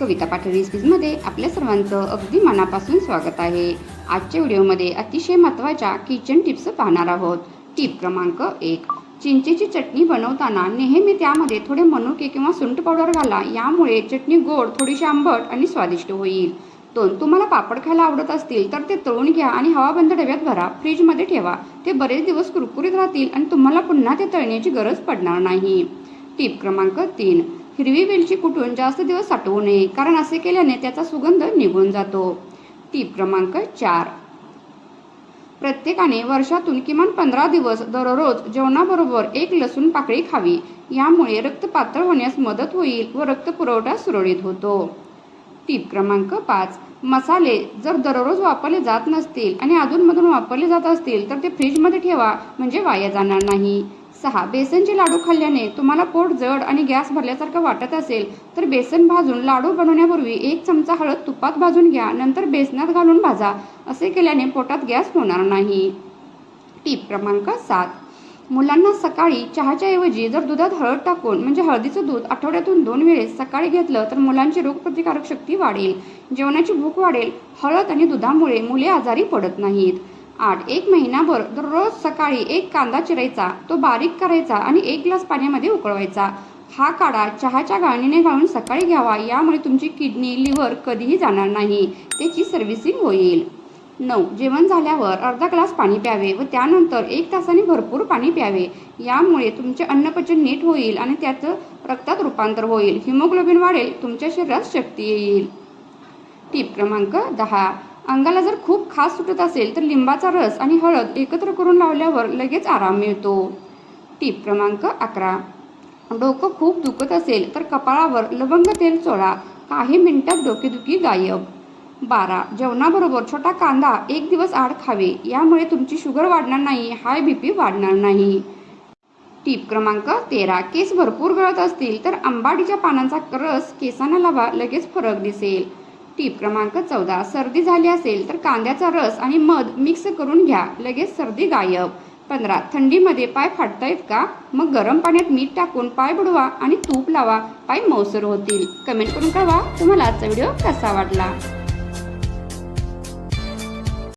कविता पाटील रेसिपीजमध्ये आपल्या सर्वांचं अगदी मनापासून स्वागत आहे। आजच्या व्हिडिओमध्ये अतिशय महत्त्वाच्या किचन टिप्स पाहणार आहोत। टिप क्रमांक 1, चिंचेची चटणी बनवताना नेहमी त्यामध्ये थोडे मनुके किंवा सुंठ पावडर घाला। यामुळे चटणी गोड, थोडीशी आंबट आणि स्वादिष्ट होईल। 2, तुम्हाला पापड खायला आवडत असतील तर ते तळून घ्या आणि हवाबंद डब्यात भरा, फ्रीजमध्ये ठेवा। ते बरेच दिवस कुरकुरीत राहतील आणि तुम्हाला पुन्हा ते तळण्याची गरज पडणार नाही। टिप क्रमांक 3, हिरवी वेलची कुटून जास्त दिवस साठवू नये, कारण असे केल्याने त्याचा सुगंध निघून जातो। टिप क्रमांक 4, प्रत्येकाने वर्षातून किमान 15 दिवस दररोज जेवणाबरोबर एक लसूण पाकळी खावी। यामुळे रक्त पातळ होण्यास मदत होईल व रक्तपुरवठा सुरळीत होतो। टिप क्रमांक 5, मसाले जर दररोज वापरले जात नसतील आणि अधूनमधून वापरले जात असतील तर ते फ्रीजमध्ये ठेवा, म्हणजे वाया जाणार नाही। 6, बेसनचे लाडू खाल्ल्याने तुम्हाला पोट जड आणि गॅस भरल्यासारखं वाटत असेल तर बेसन भाजून लाडू बनवण्यापूर्वी 1 चमचा हळद तुपात भाजून घ्या, नंतर बेसनात घालून भाजा। असे केल्याने पोटात गॅस होणार नाही। टिप क्रमांक 7, मुलांना सकाळी चहाच्या ऐवजी जर दुधात हळद टाकून म्हणजे हळदीचं दूध आठवड्यातून 2 वेळेस सकाळी घेतलं तर मुलांची रोगप्रतिकारक शक्ती वाढेल, जेवणाची भूक वाढेल। हळद आणि दुधामुळे मुले आजारी पडत नाहीत। 8, 1 महिनाभर दररोज सकाळी 1 कांदा चिरायचा, तो बारीक करायचा आणि 1 ग्लास पाण्यामध्ये उकळवायचा। हा काढा चहाच्या गाळणीने घालून सकाळी घ्यावा। यामुळे तुमची किडनी, लिव्हर कधीही जाणार नाही, त्याची सर्व्हिसिंग होईल। 9, जेवण झाल्यावर अर्धा ग्लास पाणी प्यावे व त्यानंतर 1 तासाने भरपूर पाणी प्यावे। यामुळे तुमचे अन्नपचन नीट होईल आणि त्याचं रक्तात रूपांतर होईल, हिमोग्लोबिन वाढेल, तुमच्या शरीरात शक्ती येईल। टिप क्रमांक 10, अंगाला जर खूप खास सुटत असेल तर लिंबाचा रस आणि हळद एकत्र करून लावल्यावर लगेच आराम मिळतो। टिप क्रमांक 11, डोकं खूप दुखत असेल तर कपाळावर लवंग तेल चोळा, काही मिनिटात डोकेदुखी गायब। 12, जेवणाबरोबर छोटा कांदा 1 दिवस आड खावे। यामुळे तुमची शुगर वाढणार नाही, हाय BP वाढणार नाही। टिप क्रमांक 13, केस भरपूर गळत असतील तर आंबाडीच्या पानांचा रस केसांना लावा, लगेच फरक दिसेल। टिप क्रमांक 14, सर्दी झाली असेल तर कांद्याचा रस आणि मध मिक्स करून घ्या, लगेच सर्दी गायब। 15, थंडीमध्ये पाय फाटतायत का? मग गरम पाण्यात मीठ टाकून पाय बुडवा आणि तूप लावा, पाय मऊसर होतील। कमेंट करून कळवा तुम्हाला आजचा व्हिडिओ कसा वाटला।